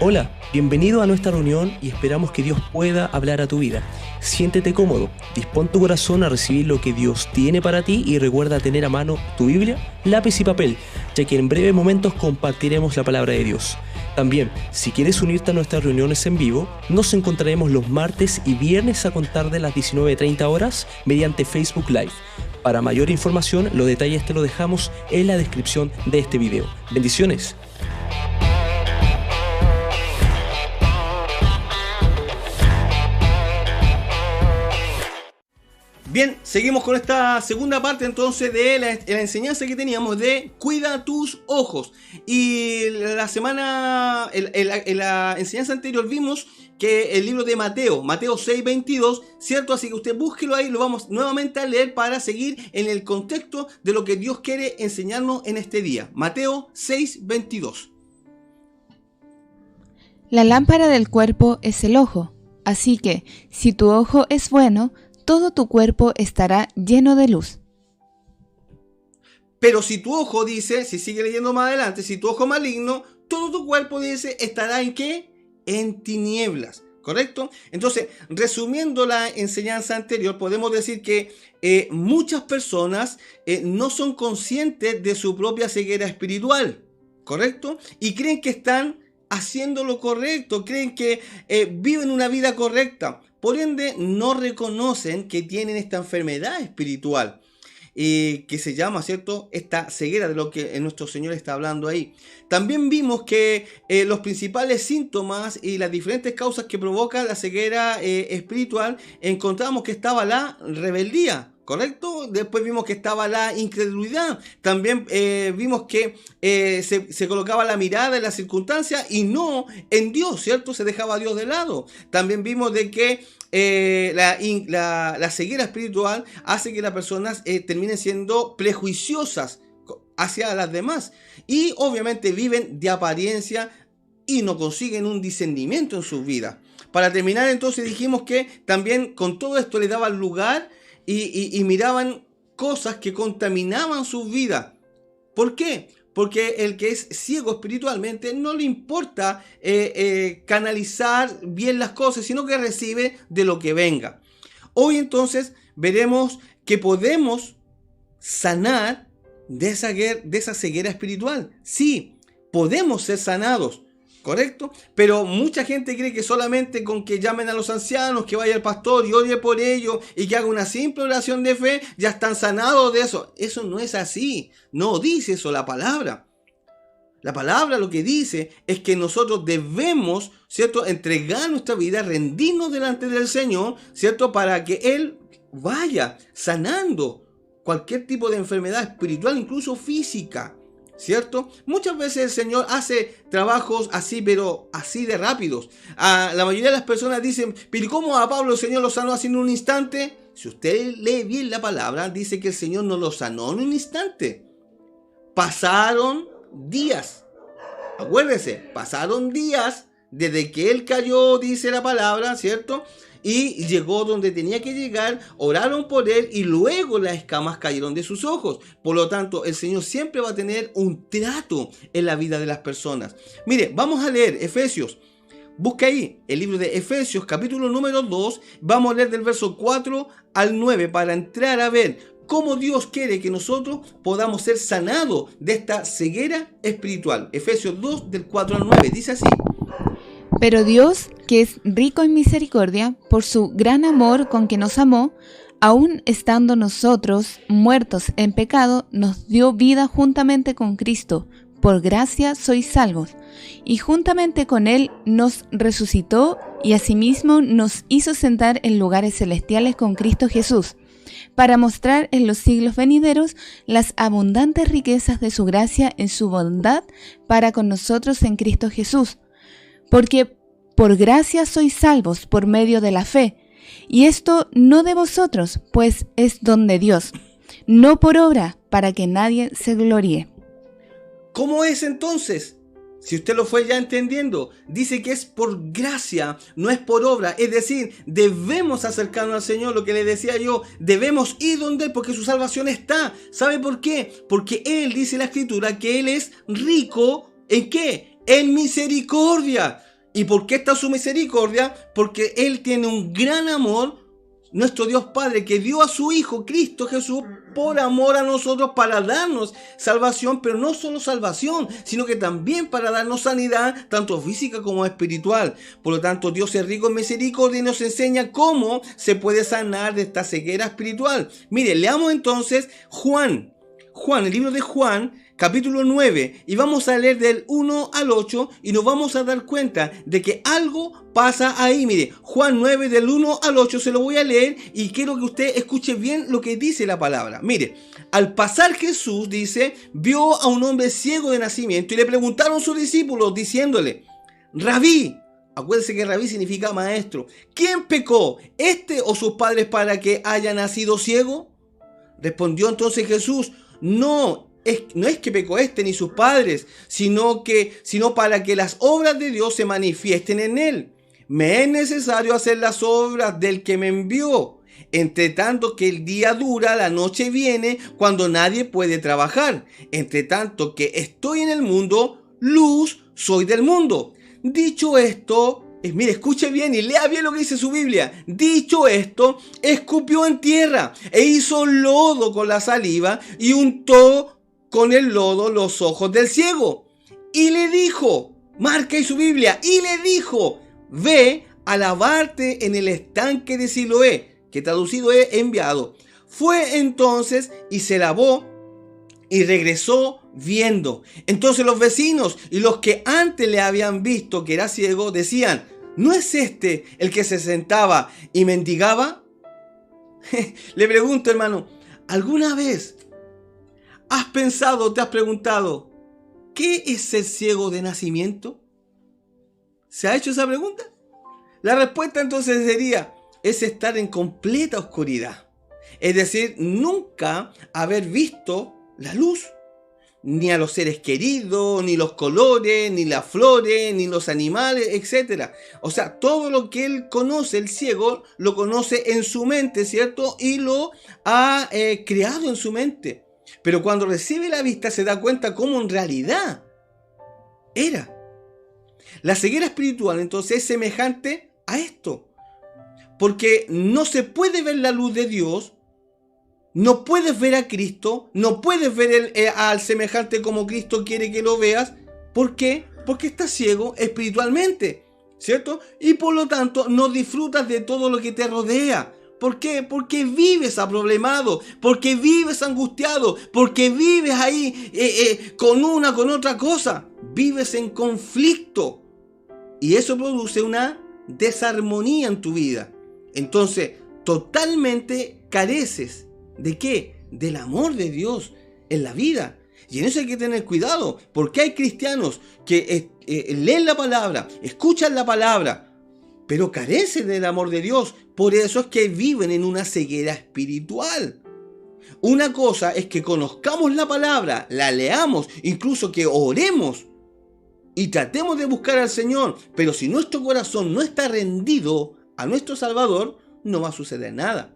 Hola, bienvenido a nuestra reunión y esperamos que Dios pueda hablar a tu vida. Siéntete cómodo, dispón tu corazón a recibir lo que Dios tiene para ti y recuerda tener a mano tu Biblia, lápiz y papel, ya que en breves momentos compartiremos la palabra de Dios. También, si quieres unirte a nuestras reuniones en vivo, nos encontraremos los martes y viernes a contar de las 19:30 horas mediante Facebook Live. Para mayor información, los detalles te los dejamos en la descripción de este video. Bendiciones. Bien, seguimos con esta segunda parte entonces de la enseñanza que teníamos de cuida tus ojos. Y la semana, en la enseñanza anterior vimos que el libro de Mateo 6:22, ¿cierto? Así que usted búsquelo ahí, lo vamos nuevamente a leer para seguir en el contexto de lo que Dios quiere enseñarnos en este día. Mateo 6:22. La lámpara del cuerpo es el ojo, así que si tu ojo es bueno, todo tu cuerpo estará lleno de luz. Pero si tu ojo, dice, si sigue leyendo más adelante, si tu ojo es maligno, todo tu cuerpo, dice, estará ¿en qué? En tinieblas, ¿correcto? Entonces, resumiendo la enseñanza anterior, podemos decir que muchas personas no son conscientes de su propia ceguera espiritual, ¿correcto? Y creen que están haciendo lo correcto, creen que viven una vida correcta. Por ende, no reconocen que tienen esta enfermedad espiritual que se llama, ¿cierto?, esta ceguera de lo que nuestro Señor está hablando ahí. También vimos que los principales síntomas y las diferentes causas que provocan la ceguera espiritual, encontramos que estaba la rebeldía, ¿correcto? Después vimos que estaba la incredulidad. También vimos que se colocaba la mirada en las circunstancias y no en Dios, ¿cierto? Se dejaba a Dios de lado. También vimos de que la ceguera espiritual hace que las personas terminen siendo prejuiciosas hacia las demás. Y obviamente viven de apariencia y no consiguen un discernimiento en sus vidas. Para terminar, entonces dijimos que también con todo esto le daban lugar y miraban cosas que contaminaban sus vidas. ¿Por qué? Porque el que es ciego espiritualmente no le importa canalizar bien las cosas, sino que recibe de lo que venga. Hoy entonces veremos que podemos sanar de esa ceguera espiritual. Sí, podemos ser sanados, ¿correcto? Pero mucha gente cree que solamente con que llamen a los ancianos, que vaya el pastor y ore por ellos y que haga una simple oración de fe, ya están sanados de eso. Eso no es así. No dice eso la palabra. La palabra lo que dice es que nosotros debemos, ¿cierto?, entregar nuestra vida, rendirnos delante del Señor, ¿cierto?, para que Él vaya sanando cualquier tipo de enfermedad espiritual, incluso física, ¿cierto? Muchas veces el Señor hace trabajos así, pero así de rápidos. La mayoría de las personas dicen, pero ¿cómo a Pablo el Señor lo sanó así en un instante? Si usted lee bien la palabra, dice que el Señor no lo sanó en un instante. Pasaron días. Acuérdense, pasaron días desde que él cayó, dice la palabra, ¿cierto? Y llegó donde tenía que llegar, oraron por él y luego las escamas cayeron de sus ojos. Por lo tanto, el Señor siempre va a tener un trato en la vida de las personas. Mire, vamos a leer Efesios. Busca ahí el libro de Efesios, capítulo número 2. Vamos a leer del verso 4 al 9 para entrar a ver cómo Dios quiere que nosotros podamos ser sanados de esta ceguera espiritual. Efesios 2, del 4 al 9. Dice así. Pero Dios, que es rico en misericordia, por su gran amor con que nos amó, aun estando nosotros muertos en pecado, nos dio vida juntamente con Cristo. Por gracia sois salvos. Y juntamente con Él nos resucitó y asimismo nos hizo sentar en lugares celestiales con Cristo Jesús, para mostrar en los siglos venideros las abundantes riquezas de su gracia en su bondad para con nosotros en Cristo Jesús. Porque por gracia sois salvos por medio de la fe, y esto no de vosotros, pues es don de Dios, no por obra, para que nadie se gloríe. ¿Cómo es entonces? Si usted lo fue ya entendiendo, dice que es por gracia, no es por obra. Es decir, debemos acercarnos al Señor, lo que le decía yo, debemos ir donde Él porque su salvación está. ¿Sabe por qué? Porque Él dice en la Escritura que Él es rico, ¿en qué? en misericordia. ¿Y por qué está su misericordia? Porque Él tiene un gran amor, nuestro Dios Padre, que dio a su Hijo Cristo Jesús por amor a nosotros para darnos salvación, pero no solo salvación, sino que también para darnos sanidad, tanto física como espiritual. Por lo tanto, Dios es rico en misericordia y nos enseña cómo se puede sanar de esta ceguera espiritual. Mire, leamos entonces Juan, el libro de Juan, capítulo 9, y vamos a leer del 1 al 8 y nos vamos a dar cuenta de que algo pasa ahí. Mire, Juan 9 del 1 al 8 se lo voy a leer y quiero que usted escuche bien lo que dice la palabra. Mire, al pasar Jesús, dice, vio a un hombre ciego de nacimiento y le preguntaron sus discípulos diciéndole, Rabí, acuérdense que rabí significa maestro, ¿quién pecó, este o sus padres para que haya nacido ciego? Respondió entonces Jesús, no es que pecó este ni sus padres, sino para que las obras de Dios se manifiesten en él. Me es necesario hacer las obras del que me envió. Entre tanto que el día dura, la noche viene, cuando nadie puede trabajar. Entre tanto que estoy en el mundo, luz soy del mundo. Dicho esto, mire, escuche bien y lea bien lo que dice su Biblia. Dicho esto, escupió en tierra e hizo lodo con la saliva y untó con el lodo los ojos del ciego. Y le dijo, marca ahí su Biblia, y le dijo, ve a lavarte en el estanque de Siloé, que traducido es enviado. Fue entonces y se lavó y regresó viendo. Entonces los vecinos y los que antes le habían visto que era ciego decían, ¿no es este el que se sentaba y mendigaba? Le pregunto, hermano, ¿alguna vez has pensado, te has preguntado, ¿qué es ser ciego de nacimiento? ¿Se ha hecho esa pregunta? La respuesta entonces sería, es estar en completa oscuridad. Es decir, nunca haber visto la luz. Ni a los seres queridos, ni los colores, ni las flores, ni los animales, etc. O sea, todo lo que él conoce, el ciego, lo conoce en su mente, ¿cierto? Y lo ha creado en su mente. Pero cuando recibe la vista se da cuenta cómo en realidad era. La ceguera espiritual entonces es semejante a esto. Porque no se puede ver la luz de Dios. No puedes ver a Cristo, no puedes ver al semejante como Cristo quiere que lo veas. ¿Por qué? Porque estás ciego espiritualmente, ¿cierto? Y por lo tanto no disfrutas de todo lo que te rodea. ¿Por qué? Porque vives aproblemado, porque vives angustiado, porque vives ahí con otra cosa. Vives en conflicto. Y eso produce una desarmonía en tu vida. Entonces, totalmente careces. ¿De qué? Del amor de Dios en la vida. Y en eso hay que tener cuidado, porque hay cristianos que leen la palabra, escuchan la palabra, pero carecen del amor de Dios. Por eso es que viven en una ceguera espiritual. Una cosa es que conozcamos la palabra, la leamos, incluso que oremos y tratemos de buscar al Señor, pero si nuestro corazón no está rendido a nuestro Salvador, no va a suceder nada.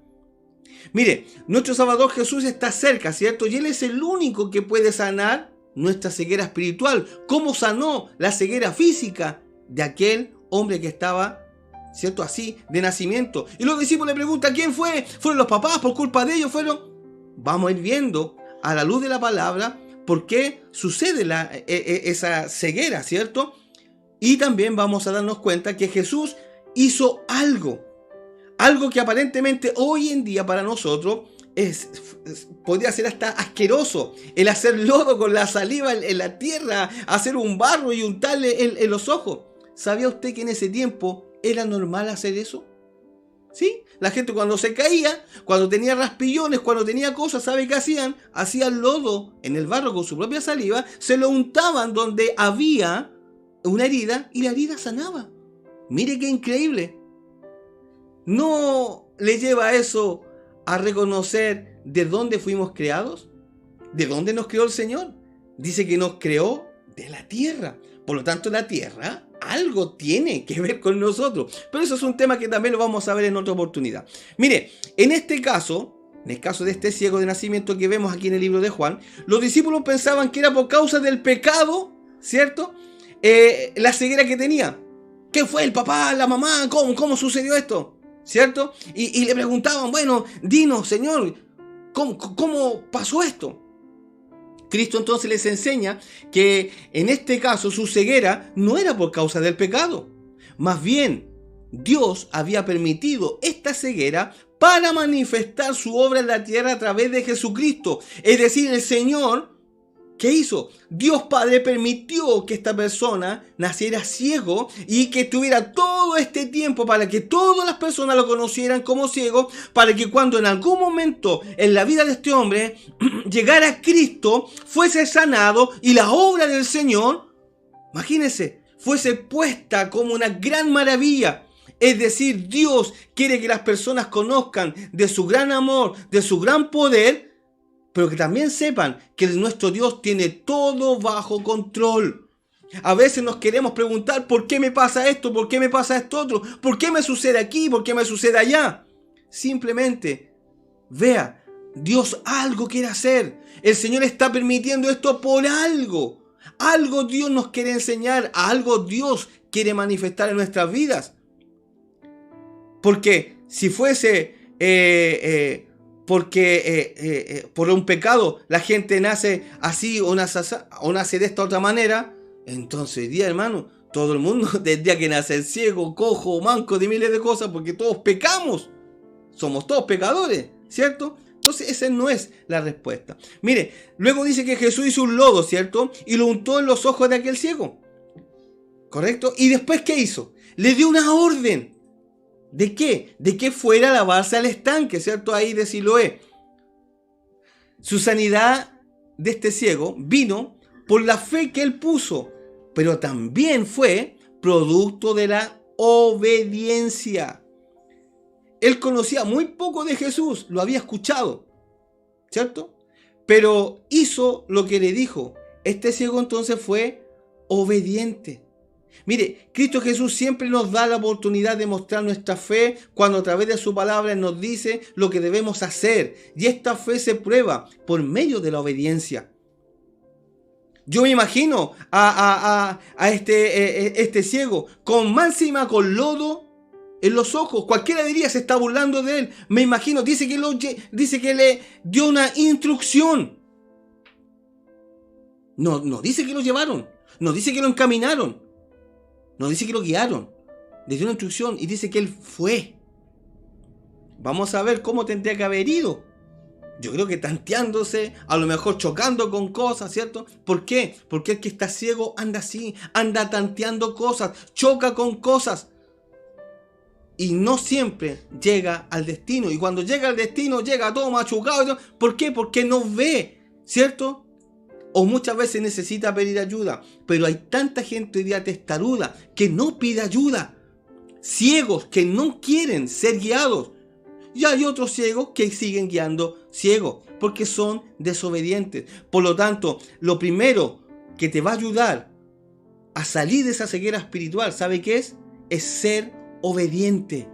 Mire, nuestro Salvador Jesús está cerca, ¿cierto? Y Él es el único que puede sanar nuestra ceguera espiritual. ¿Cómo sanó la ceguera física de aquel hombre que estaba, ¿cierto? Así, de nacimiento. Y los discípulos le preguntan, ¿quién fue? ¿Fueron los papás? ¿Por culpa de ellos fueron? Vamos a ir viendo a la luz de la palabra por qué sucede esa ceguera, ¿cierto? Y también vamos a darnos cuenta que Jesús hizo algo que aparentemente hoy en día para nosotros podría ser hasta asqueroso. El hacer lodo con la saliva en la tierra, hacer un barro y untarle en los ojos. ¿Sabía usted que en ese tiempo era normal hacer eso? ¿Sí? La gente cuando se caía, cuando tenía raspillones, cuando tenía cosas, ¿sabe qué hacían? Hacían lodo en el barro con su propia saliva, se lo untaban donde había una herida y la herida sanaba. Mire qué increíble. ¿No le lleva eso a reconocer de dónde fuimos creados? ¿De dónde nos creó el Señor? Dice que nos creó de la tierra. Por lo tanto, la tierra algo tiene que ver con nosotros. Pero eso es un tema que también lo vamos a ver en otra oportunidad. Mire, en este caso, en el caso de este ciego de nacimiento que vemos aquí en el libro de Juan, los discípulos pensaban que era por causa del pecado, ¿cierto? la ceguera que tenía. ¿Qué fue el papá, la mamá? ¿Cómo sucedió esto? ¿Cierto? Y le preguntaban, bueno, dinos, Señor, ¿cómo pasó esto? Cristo entonces les enseña que en este caso su ceguera no era por causa del pecado. Más bien, Dios había permitido esta ceguera para manifestar su obra en la tierra a través de Jesucristo. Es decir, el Señor, ¿qué hizo? Dios Padre permitió que esta persona naciera ciego y que tuviera todo este tiempo para que todas las personas lo conocieran como ciego, para que cuando en algún momento en la vida de este hombre llegara Cristo, fuese sanado y la obra del Señor, imagínense, fuese puesta como una gran maravilla. Es decir, Dios quiere que las personas conozcan de su gran amor, de su gran poder, pero que también sepan que nuestro Dios tiene todo bajo control. A veces nos queremos preguntar, ¿por qué me pasa esto? ¿Por qué me pasa esto otro? ¿Por qué me sucede aquí? ¿Por qué me sucede allá? Simplemente, vea, Dios algo quiere hacer. El Señor está permitiendo esto por algo. Algo Dios nos quiere enseñar, algo Dios quiere manifestar en nuestras vidas. Porque si fuese por un pecado la gente nace así o nace de esta otra manera, entonces hoy día, hermano, todo el mundo tendría que nacer ciego, cojo, manco, de miles de cosas, porque todos pecamos. Somos todos pecadores, ¿cierto? Entonces esa no es la respuesta. Mire, luego dice que Jesús hizo un lodo, ¿cierto? Y lo untó en los ojos de aquel ciego. ¿Correcto? Y después, ¿qué hizo? Le dio una orden. ¿De qué? De que fuera a lavarse al estanque, ¿cierto? Ahí de Siloé. Su sanidad de este ciego vino por la fe que él puso, pero también fue producto de la obediencia. Él conocía muy poco de Jesús, lo había escuchado, ¿cierto? Pero hizo lo que le dijo. Este ciego entonces fue obediente. Mire, Cristo Jesús siempre nos da la oportunidad de mostrar nuestra fe cuando a través de su palabra nos dice lo que debemos hacer. Y esta fe se prueba por medio de la obediencia. Yo me imagino a este ciego con máxima, con lodo en los ojos. Cualquiera diría se está burlando de él. Me imagino, dice que le dio una instrucción. No dice que lo llevaron, no dice que lo encaminaron. No dice que lo guiaron, le dio una instrucción y dice que él fue. Vamos a ver cómo tendría que haber ido. Yo creo que tanteándose, a lo mejor chocando con cosas, ¿cierto? ¿Por qué? Porque el que está ciego anda así, anda tanteando cosas, choca con cosas. Y no siempre llega al destino. Y cuando llega al destino, llega todo machucado. ¿Por qué? Porque no ve, ¿cierto? O muchas veces necesita pedir ayuda. Pero hay tanta gente hoy día testaruda que no pide ayuda. Ciegos que no quieren ser guiados. Y hay otros ciegos que siguen guiando ciegos porque son desobedientes. Por lo tanto, lo primero que te va a ayudar a salir de esa ceguera espiritual, ¿sabe qué es? Es ser obediente.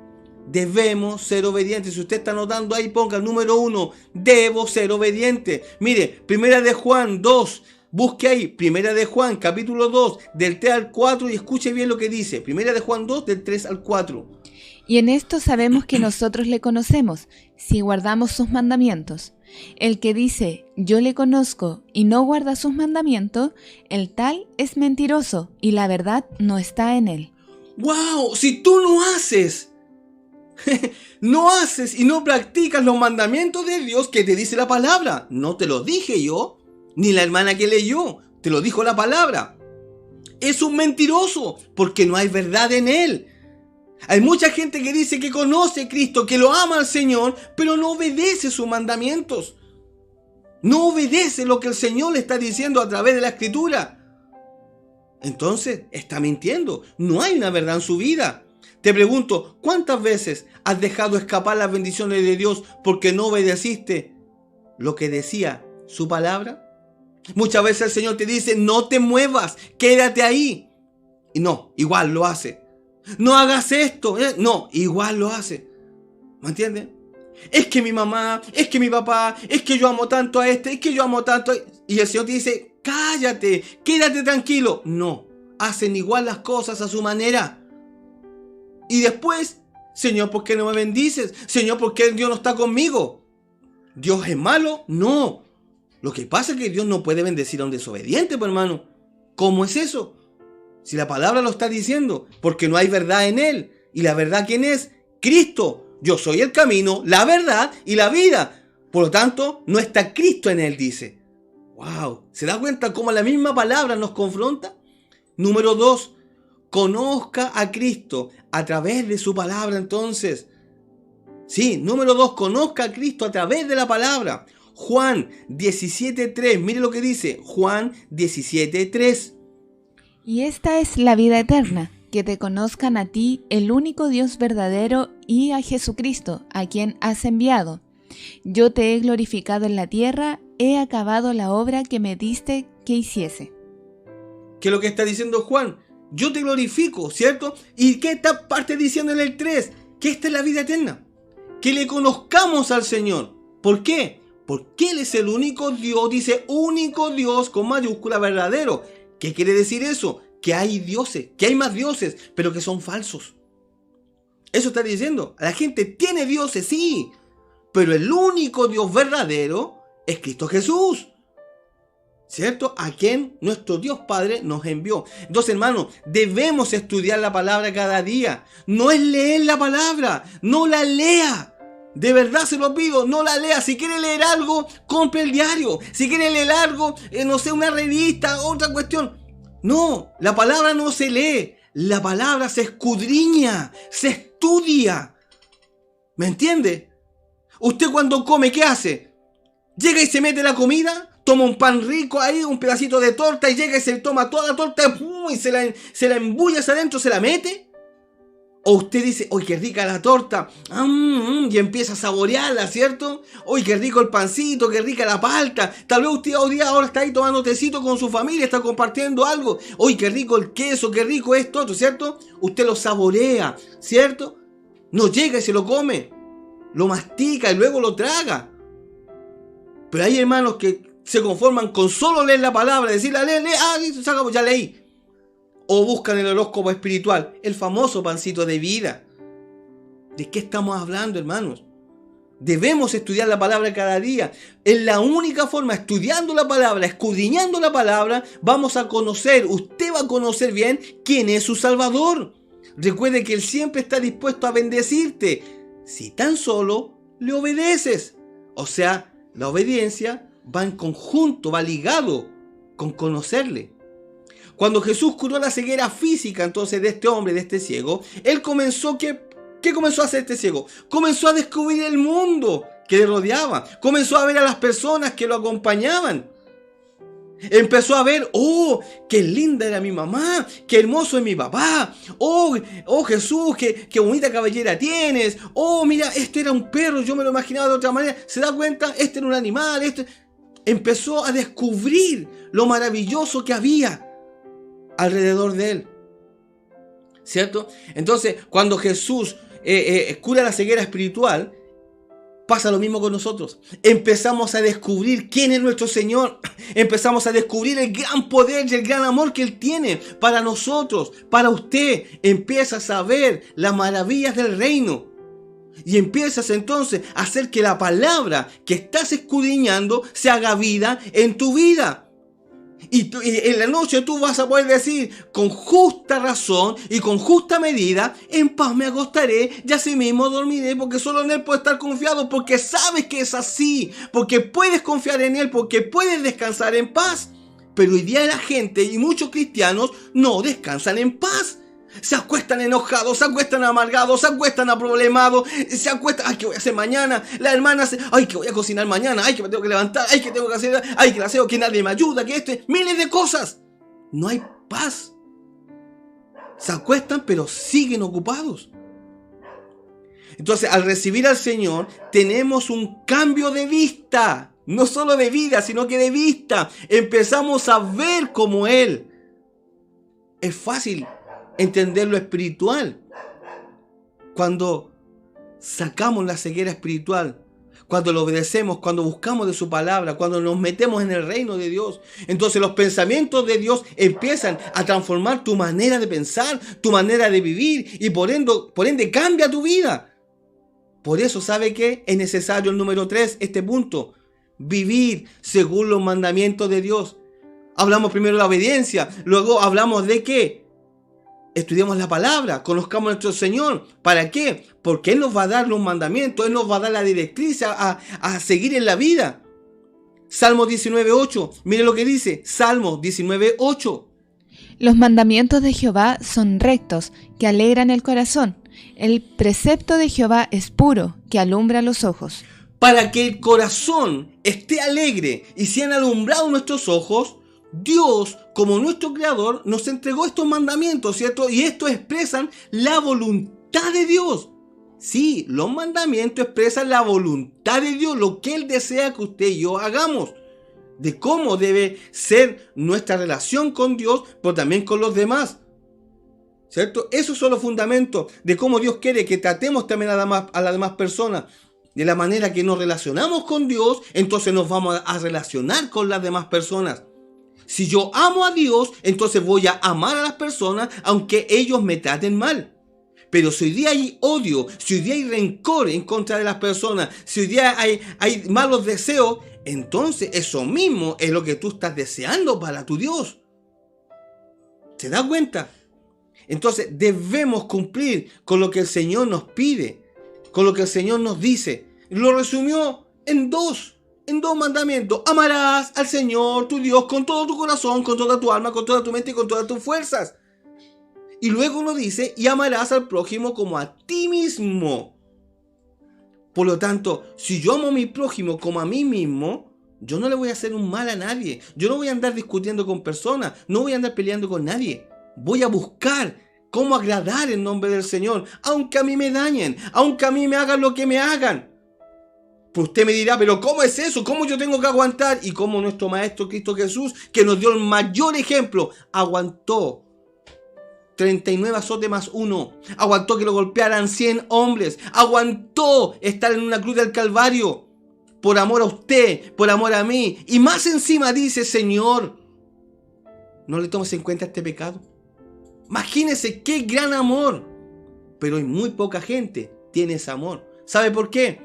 Debemos ser obedientes. Si usted está anotando ahí, ponga el número 1. Debo ser obediente. Mire, Primera de Juan 2. Busque ahí, Primera de Juan, capítulo 2, del 3 al 4 y escuche bien lo que dice. Primera de Juan 2, del 3 al 4. Y en esto sabemos que nosotros le conocemos, si guardamos sus mandamientos. El que dice, yo le conozco, y no guarda sus mandamientos, el tal es mentiroso, y la verdad no está en él. ¡Wow! Si tú no haces y no practicas los mandamientos de Dios que te dice la palabra. No te lo dije yo, ni la hermana que leyó, te lo dijo la palabra. Es un mentiroso, porque no hay verdad en él. Hay mucha gente que dice que conoce a Cristo, que lo ama al Señor, pero no obedece sus mandamientos. No obedece lo que el Señor le está diciendo a través de la Escritura. Entonces, está mintiendo. No hay una verdad en su vida. Te pregunto, ¿cuántas veces has dejado escapar las bendiciones de Dios porque no obedeciste lo que decía su palabra? Muchas veces el Señor te dice, no te muevas, quédate ahí. Y no, igual lo hace. No hagas esto. No, igual lo hace. ¿Me entiendes? Es que mi mamá, es que mi papá, es que yo amo tanto a este, es que yo amo tanto a... Y el Señor te dice, cállate, quédate tranquilo. No, hacen igual las cosas a su manera. Y después, Señor, ¿por qué no me bendices? Señor, ¿por qué Dios no está conmigo? ¿Dios es malo? No. Lo que pasa es que Dios no puede bendecir a un desobediente, pues, hermano. ¿Cómo es eso? Si la palabra lo está diciendo, porque no hay verdad en él. ¿Y la verdad quién es? Cristo. Yo soy el camino, la verdad y la vida. Por lo tanto, no está Cristo en él, dice. ¡Wow! ¿Se da cuenta cómo la misma palabra nos confronta? Número 2. Conozca a Cristo a través de su palabra, entonces. Sí, número 2. Conozca a Cristo a través de la palabra. Juan 17:3. Mire lo que dice. Juan 17:3. Y esta es la vida eterna, que te conozcan a ti, el único Dios verdadero, y a Jesucristo, a quien has enviado. Yo te he glorificado en la tierra, he acabado la obra que me diste que hiciese. ¿Qué es lo que está diciendo Juan? Yo te glorifico, ¿cierto? ¿Y qué está parte diciendo en el 3? Que esta es la vida eterna. Que le conozcamos al Señor. ¿Por qué? Porque Él es el único Dios, dice único Dios con mayúscula verdadero. ¿Qué quiere decir eso? Que hay dioses, que hay más dioses, pero que son falsos. Eso está diciendo. La gente tiene dioses, sí, pero el único Dios verdadero es Cristo Jesús, ¿cierto? A quien nuestro Dios Padre nos envió. Entonces, hermano, debemos estudiar la palabra cada día. No es leer la palabra, no la lea. De verdad se lo pido, no la lea. Si quiere leer algo, compre el diario. Si quiere leer algo, no sé, una revista, otra cuestión. No, la palabra no se lee. La palabra se escudriña, se estudia. ¿Me entiende? Usted cuando come, ¿qué hace? Llega y se mete la comida, toma un pan rico ahí, un pedacito de torta, y llega y se toma toda la torta y se la embulla hacia adentro, se la mete. O usted dice, ¡uy, qué rica la torta! Y empieza a saborearla, ¿cierto? ¡Uy, qué rico el pancito, qué rica la palta! Tal vez usted hoy día ahora está ahí tomando tecito con su familia, está compartiendo algo. ¡Uy, qué rico el queso, qué rico esto, otro!, ¿cierto? Usted lo saborea, ¿cierto? No llega y se lo come. Lo mastica y luego lo traga. Pero hay hermanos que se conforman con solo leer la palabra, decirle, lee, ya leí. O buscan el horóscopo espiritual, el famoso pancito de vida. ¿De qué estamos hablando, hermanos? Debemos estudiar la palabra cada día. Es la única forma, estudiando la palabra, escudriñando la palabra, vamos a conocer, usted va a conocer bien quién es su Salvador. Recuerde que Él siempre está dispuesto a bendecirte, si tan solo le obedeces. O sea, la obediencia va en conjunto, va ligado con conocerle. Cuando Jesús curó la ceguera física entonces de este hombre, de este ciego, Él comenzó, ¿qué comenzó a hacer este ciego? Comenzó a descubrir el mundo que le rodeaba. Comenzó a ver a las personas que lo acompañaban. Empezó a ver, ¡oh, qué linda era mi mamá! ¡Qué hermoso es mi papá! ¡Oh, Jesús, qué bonita cabellera tienes! ¡Oh, mira, este era un perro, yo me lo imaginaba de otra manera! ¿Se da cuenta? Este era un animal, Empezó a descubrir lo maravilloso que había alrededor de él, ¿cierto? Entonces, cuando Jesús cura la ceguera espiritual, pasa lo mismo con nosotros. Empezamos a descubrir quién es nuestro Señor. Empezamos a descubrir el gran poder y el gran amor que Él tiene para nosotros, para usted. Empiezas a ver las maravillas del reino. Y empiezas entonces a hacer que la palabra que estás escudriñando se haga vida en tu vida. Y en la noche tú vas a poder decir con justa razón y con justa medida, en paz me acostaré y así mismo dormiré, porque solo en Él puedo estar confiado, porque sabes que es así, porque puedes confiar en Él, porque puedes descansar en paz. Pero hoy día la gente y muchos cristianos no descansan en paz. Se acuestan enojados, se acuestan amargados, se acuestan aproblemados, se acuestan, ay, ¿qué voy a hacer mañana? La hermana, ay, ¿qué voy a cocinar mañana? Ay, que me tengo que levantar, ay, que tengo que hacer, ay, que la aseo, que nadie me ayuda, que miles de cosas. No hay paz. Se acuestan, pero siguen ocupados. Entonces, al recibir al Señor, tenemos un cambio de vista. No solo de vida, sino que de vista. Empezamos a ver como Él. Es fácil entender lo espiritual cuando sacamos la ceguera espiritual, cuando lo obedecemos, cuando buscamos de su palabra, cuando nos metemos en el reino de Dios, entonces los pensamientos de Dios empiezan a transformar tu manera de pensar, tu manera de vivir y por ende cambia tu vida. Por eso, ¿sabe qué? Es necesario el número 3, este punto. Vivir según los mandamientos de Dios. Hablamos primero de la obediencia, luego hablamos de que estudiemos la palabra, conozcamos a nuestro Señor. ¿Para qué? Porque Él nos va a dar los mandamientos, Él nos va a dar la directriz a seguir en la vida. Salmo 19:8, mire lo que dice, Salmo 19:8. Los mandamientos de Jehová son rectos, que alegran el corazón. El precepto de Jehová es puro, que alumbra los ojos. Para que el corazón esté alegre y sean alumbrados nuestros ojos, Dios, como nuestro Creador, nos entregó estos mandamientos, ¿cierto? Y estos expresan la voluntad de Dios. Sí, los mandamientos expresan la voluntad de Dios, lo que Él desea que usted y yo hagamos, de cómo debe ser nuestra relación con Dios, pero también con los demás, ¿cierto? Esos son los fundamentos de cómo Dios quiere que tratemos también a las demás personas. De la manera que nos relacionamos con Dios, entonces nos vamos a relacionar con las demás personas. Si yo amo a Dios, entonces voy a amar a las personas aunque ellos me traten mal. Pero si hoy día hay odio, si hoy día hay rencor en contra de las personas, si hoy día hay malos deseos, entonces eso mismo es lo que tú estás deseando para tu Dios. ¿Se da cuenta? Entonces debemos cumplir con lo que el Señor nos pide, con lo que el Señor nos dice. Lo resumió en dos mandamientos. Amarás al Señor tu Dios con todo tu corazón, con toda tu alma, con toda tu mente y con todas tus fuerzas. Y luego nos dice, y amarás al prójimo como a ti mismo. Por lo tanto, si yo amo a mi prójimo como a mí mismo, yo no le voy a hacer un mal a nadie. Yo no voy a andar discutiendo con personas, no voy a andar peleando con nadie. Voy a buscar cómo agradar en nombre del Señor, aunque a mí me dañen, aunque a mí me hagan lo que me hagan. Pues usted me dirá, pero ¿cómo es eso? ¿Cómo yo tengo que aguantar? Y como nuestro Maestro Cristo Jesús, que nos dio el mayor ejemplo, aguantó 39 azotes más 1. Aguantó que lo golpearan 100 hombres. Aguantó estar en una cruz del Calvario. Por amor a usted, por amor a mí. Y más encima dice, Señor, no le tomes en cuenta este pecado. Imagínese qué gran amor. Pero hay muy poca gente tiene ese amor. ¿Sabe por qué?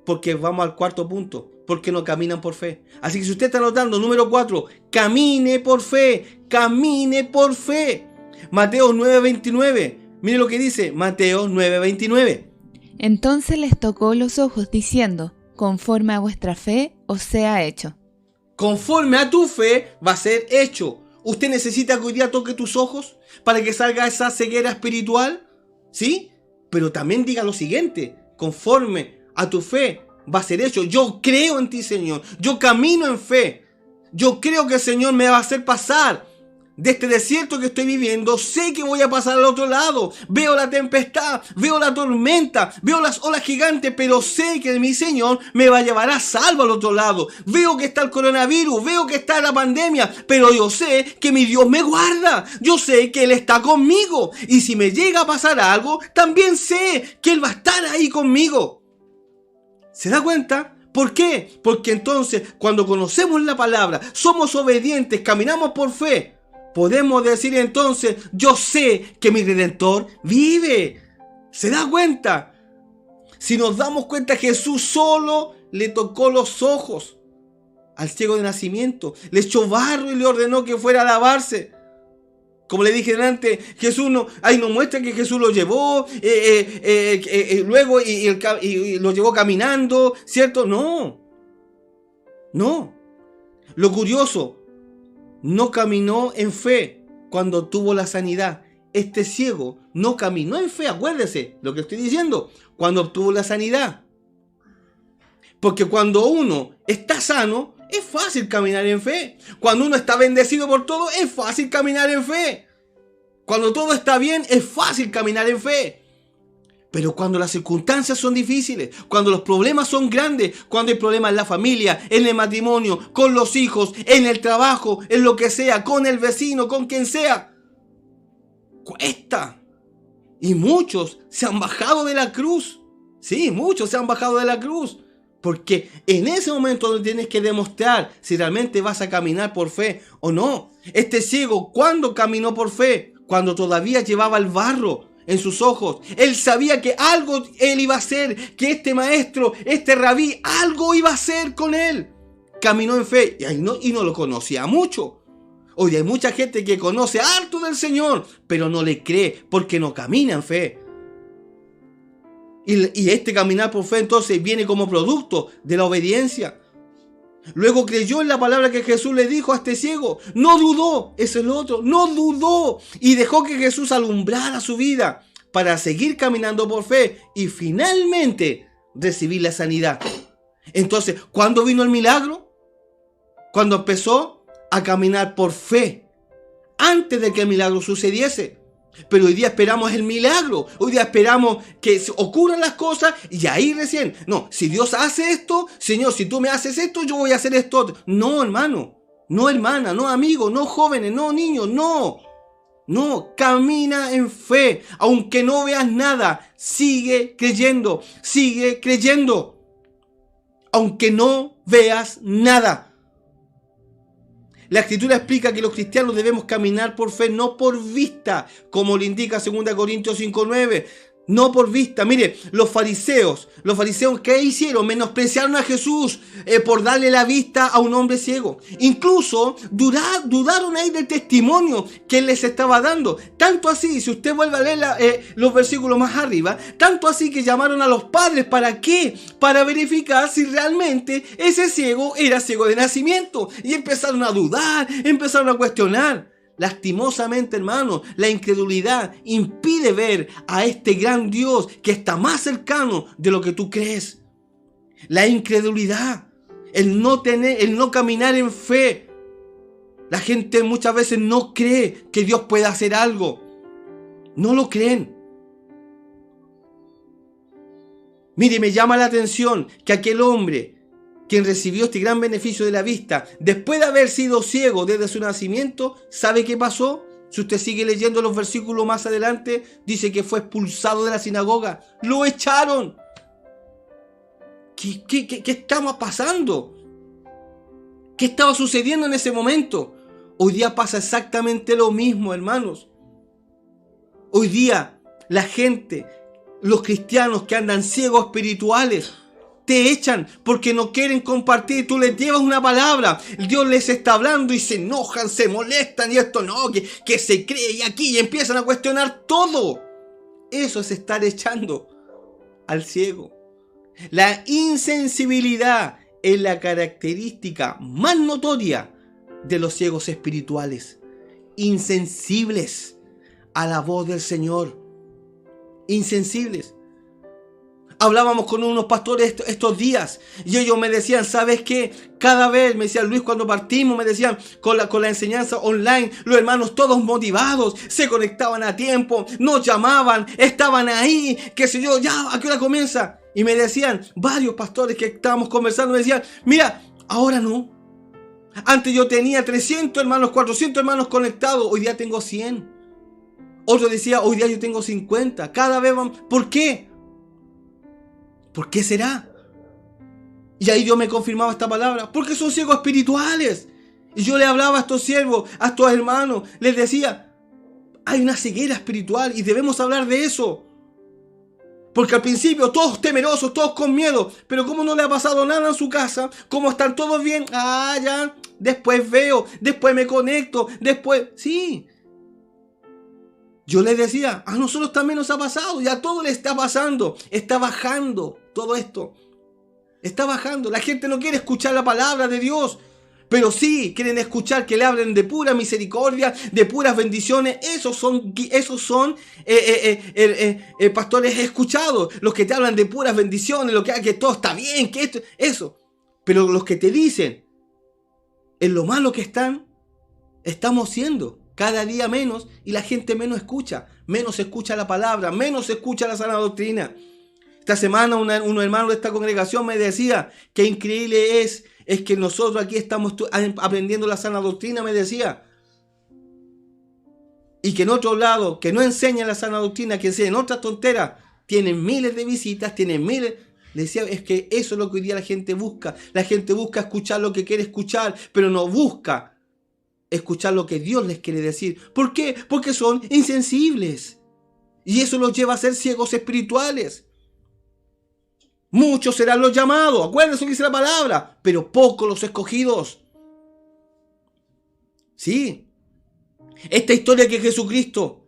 Porque vamos al cuarto punto. Porque no caminan por fe. Así que si usted está anotando, número 4, camine por fe. Camine por fe. Mateo 9:29. Mire lo que dice Mateo 9:29. Entonces les tocó los ojos diciendo, conforme a vuestra fe os sea hecho. Conforme a tu fe va a ser hecho. ¿Usted necesita que hoy día toque tus ojos para que salga esa ceguera espiritual? ¿Sí? Pero también diga lo siguiente, conforme a tu fe va a ser hecho. Yo creo en ti, Señor. Yo camino en fe. Yo creo que el Señor me va a hacer pasar de este desierto que estoy viviendo. Sé que voy a pasar al otro lado. Veo la tempestad, veo la tormenta, veo las olas gigantes, pero sé que mi Señor me va a llevar a salvo al otro lado. Veo que está el coronavirus, veo que está la pandemia, pero yo sé que mi Dios me guarda. Yo sé que Él está conmigo. Y si me llega a pasar algo, también sé que Él va a estar ahí conmigo. ¿Se da cuenta? ¿Por qué? Porque entonces, cuando conocemos la palabra, somos obedientes, caminamos por fe, podemos decir entonces, yo sé que mi Redentor vive. ¿Se da cuenta? Si nos damos cuenta, Jesús solo le tocó los ojos al ciego de nacimiento, le echó barro y le ordenó que fuera a lavarse. Como le dije antes, Jesús ahí nos muestra que Jesús lo llevó, luego y lo llevó caminando, ¿cierto? No. Lo curioso, no caminó en fe cuando tuvo la sanidad. Este ciego no caminó en fe, acuérdese lo que estoy diciendo, cuando obtuvo la sanidad. Porque cuando uno está sano, es fácil caminar en fe. Cuando uno está bendecido por todo, es fácil caminar en fe. Cuando todo está bien, es fácil caminar en fe. Pero cuando las circunstancias son difíciles, cuando los problemas son grandes, cuando hay problemas en la familia, en el matrimonio, con los hijos, en el trabajo, en lo que sea, con el vecino, con quien sea, cuesta. Y muchos se han bajado de la cruz. Sí, muchos se han bajado de la cruz. Porque en ese momento donde tienes que demostrar si realmente vas a caminar por fe o no. Este ciego, ¿cuándo caminó por fe? Cuando todavía llevaba el barro en sus ojos. Él sabía que algo él iba a hacer, que este maestro, este rabí, algo iba a hacer con él. Caminó en fe y no lo conocía mucho. Hoy hay mucha gente que conoce harto del Señor, pero no le cree porque no camina en fe. Y este caminar por fe entonces viene como producto de la obediencia. Luego creyó en la palabra que Jesús le dijo a este ciego. No dudó, es el otro, no dudó. Y dejó que Jesús alumbrara su vida para seguir caminando por fe y finalmente recibir la sanidad. Entonces, ¿cuándo vino el milagro? Cuando empezó a caminar por fe, antes de que el milagro sucediese. Pero hoy día esperamos el milagro. Hoy día esperamos que ocurran las cosas y ahí recién. No, si Dios hace esto, Señor, si tú me haces esto, yo voy a hacer esto. No, hermano. No, hermana. No, amigo. No, jóvenes. No, niños. No. No. Camina en fe. Aunque no veas nada, sigue creyendo. Sigue creyendo. Aunque no veas nada. La Escritura explica que los cristianos debemos caminar por fe, no por vista, como le indica 2 Corintios 5:9. No por vista. Mire, los fariseos, ¿qué hicieron? Menospreciaron a Jesús por darle la vista a un hombre ciego. Incluso dudaron ahí del testimonio que él les estaba dando. Tanto así, si usted vuelve a leer los versículos más arriba, tanto así que llamaron a los padres. ¿Para qué? Para verificar si realmente ese ciego era ciego de nacimiento. Y empezaron a dudar, empezaron a cuestionar. Lastimosamente, hermano, la incredulidad impide ver a este gran Dios que está más cercano de lo que tú crees. La incredulidad, el no caminar en fe. La gente muchas veces no cree que Dios pueda hacer algo. No lo creen. Mire, me llama la atención que aquel hombre, quien recibió este gran beneficio de la vista, después de haber sido ciego desde su nacimiento, ¿sabe qué pasó? Si usted sigue leyendo los versículos más adelante, dice que fue expulsado de la sinagoga. ¡Lo echaron! ¿Qué estaba pasando? ¿Qué estaba sucediendo en ese momento? Hoy día pasa exactamente lo mismo, hermanos. Hoy día la gente, los cristianos que andan ciegos espirituales, te echan porque no quieren compartir. Tú les llevas una palabra, Dios les está hablando y se enojan, se molestan y esto no, que se cree y aquí y empiezan a cuestionar todo. Eso es estar echando al ciego. La insensibilidad es la característica más notoria de los ciegos espirituales. Insensibles a la voz del Señor. Insensibles. Hablábamos con unos pastores estos días y ellos me decían, ¿sabes qué? Cada vez, me decía Luis, cuando partimos, me decían, con la enseñanza online, los hermanos todos motivados, se conectaban a tiempo, nos llamaban, estaban ahí, qué sé yo, ya, ¿a qué hora comienza? Y me decían, varios pastores que estábamos conversando, me decían, mira, ahora no. Antes yo tenía 300 hermanos, 400 hermanos conectados, hoy día tengo 100. Otro decía, hoy día yo tengo 50. Cada vez van, ¿por qué? ¿Por qué será? Y ahí Dios me confirmaba esta palabra. Porque son ciegos espirituales. Y yo le hablaba a estos siervos, a estos hermanos. Les decía, hay una ceguera espiritual y debemos hablar de eso. Porque al principio todos temerosos, todos con miedo. Pero como no le ha pasado nada en su casa, como están todos bien, ya, después veo, después me conecto, después, sí. Yo les decía, a nosotros también nos ha pasado, ya todo le está pasando, está bajando todo esto, está bajando. La gente no quiere escuchar la palabra de Dios, pero sí quieren escuchar que le hablen de pura misericordia, de puras bendiciones. Esos son pastores escuchados, los que te hablan de puras bendiciones, que todo está bien, que esto, eso. Pero los que te dicen, en lo malo que estamos siendo. Cada día menos y la gente menos escucha la palabra, menos escucha la sana doctrina. Esta semana un hermano de esta congregación me decía que increíble es que nosotros aquí estamos aprendiendo la sana doctrina, me decía. Y que en otro lado, que no enseñan la sana doctrina, que enseñan otras tonteras, tienen miles de visitas, tienen miles. Le decía, es que eso es lo que hoy día la gente busca. La gente busca escuchar lo que quiere escuchar, pero no busca escuchar lo que Dios les quiere decir. ¿Por qué? Porque son insensibles. Y eso los lleva a ser ciegos espirituales. Muchos serán los llamados, acuérdense lo que dice la palabra, pero pocos los escogidos. Sí. Esta historia que Jesucristo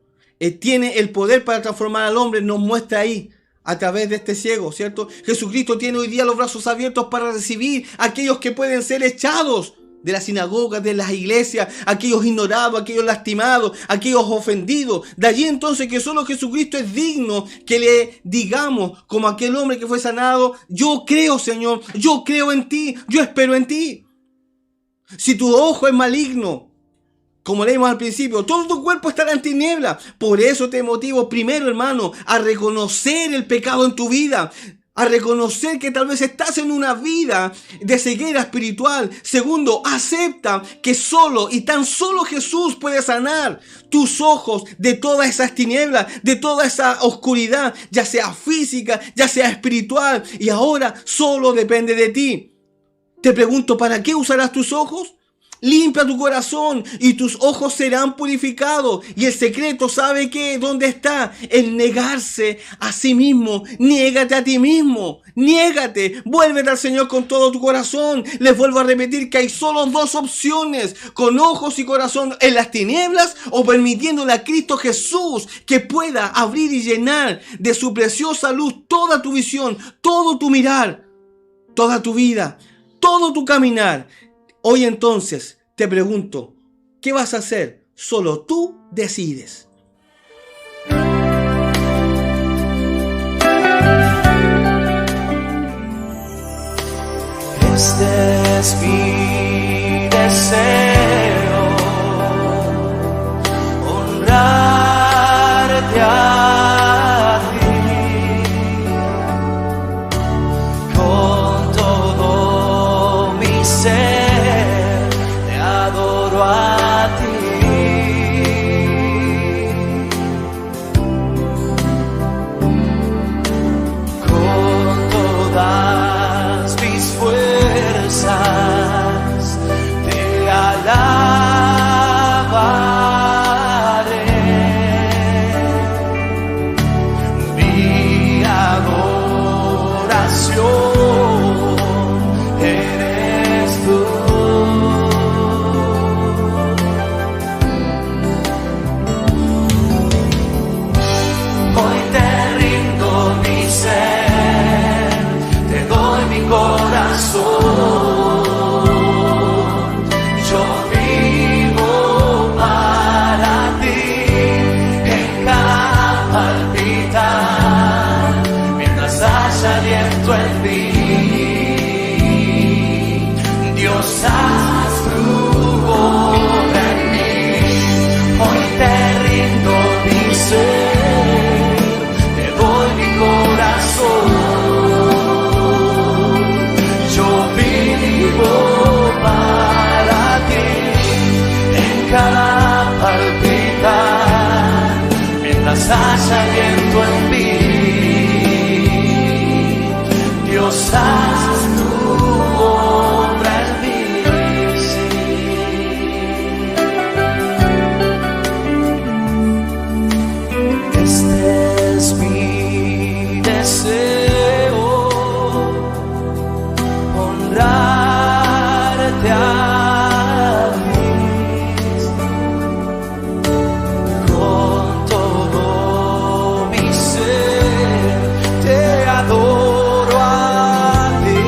tiene el poder para transformar al hombre nos muestra ahí, a través de este ciego, ¿cierto? Jesucristo tiene hoy día los brazos abiertos para recibir a aquellos que pueden ser echados de las sinagogas, de las iglesias, aquellos ignorados, aquellos lastimados, aquellos ofendidos. De allí entonces que solo Jesucristo es digno que le digamos, como aquel hombre que fue sanado, yo creo, Señor, yo creo en ti, yo espero en ti. Si tu ojo es maligno, como leímos al principio, todo tu cuerpo estará en tinieblas. Por eso te motivo primero, hermano, a reconocer el pecado en tu vida, a reconocer que tal vez estás en una vida de ceguera espiritual. Segundo, acepta que solo y tan solo Jesús puede sanar tus ojos de todas esas tinieblas, de toda esa oscuridad, ya sea física, ya sea espiritual. Y ahora solo depende de ti. Te pregunto, ¿para qué usarás tus ojos? Limpia tu corazón y tus ojos serán purificados. Y el secreto, ¿sabe qué? ¿Dónde está? En negarse a sí mismo. Niégate a ti mismo. Niégate. Vuélvete al Señor con todo tu corazón. Les vuelvo a repetir que hay solo dos opciones: con ojos y corazón en las tinieblas, o permitiéndole a Cristo Jesús que pueda abrir y llenar de su preciosa luz toda tu visión, todo tu mirar, toda tu vida, todo tu caminar. Hoy entonces te pregunto, ¿qué vas a hacer? Solo tú decides. Este es mi deseo, honrarte a ti con todo mi ser. A ti, con todas mis fuerzas te alabaré. Mi adoración eres tú. Yo vivo para ti en cada palpitar, mientras haya aliento en mí. Dios, haz tu obra en mí. Hoy te rindo mi ser, te doy mi corazón. Para ti en cada palpitar, mientras haya aliento en mí. Dios, haz tu obra en mí. Este es mi deseo, honrarte a ti con todo mi ser, te adoro a ti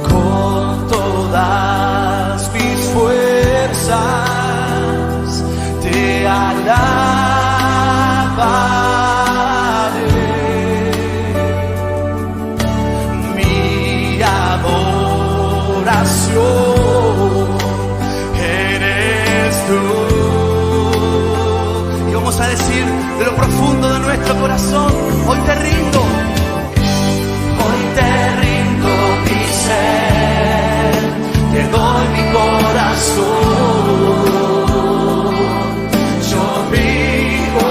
con todas mis fuerzas, te alabaré. Eres tú. Y vamos a decir de lo profundo de nuestro corazón: hoy te rindo, hoy te rindo mi ser, te doy mi corazón. Yo vivo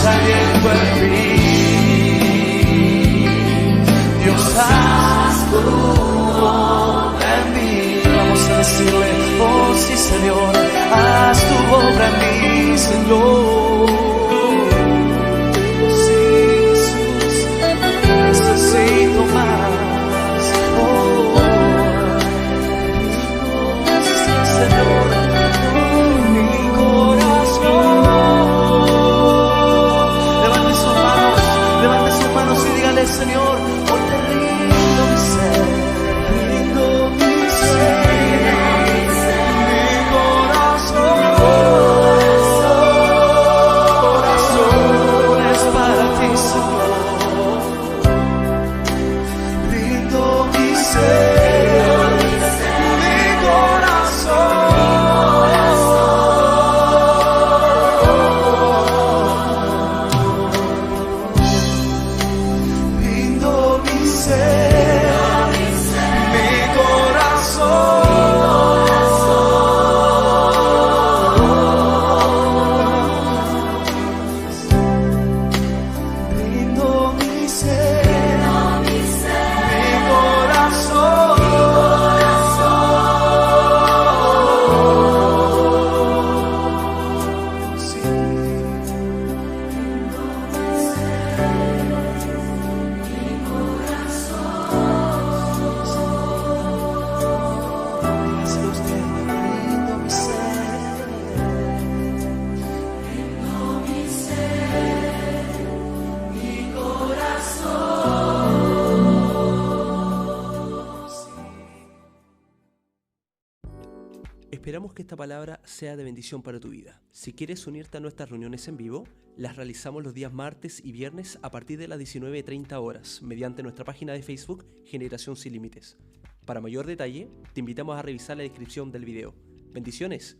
saliendo en mí. Dios, haz tu obra en mí. Vamos a decirle, oh sí Señor, haz tu obra en mí, Señor. Sí, Jesús, necesito más. Oh, sí, Señor, mi corazón. Levante sus manos y dígale, Señor, hoy te rindo mi ser, rindo mi ser, mi corazón. Corazón es para ti, Señor. Rindo mi ser, mi corazón. Rindo mi ser, mi corazón. Rindo mi ser, mi corazón. Sí. Dígaselo usted, rindo mi ser, mi corazón. Esperamos que esta palabra sea de bendición para tu vida. Si quieres unirte a nuestras reuniones en vivo, las realizamos los días martes y viernes a partir de las 19:30 horas, mediante nuestra página de Facebook Generación Sin Límites. Para mayor detalle, te invitamos a revisar la descripción del video. ¡Bendiciones!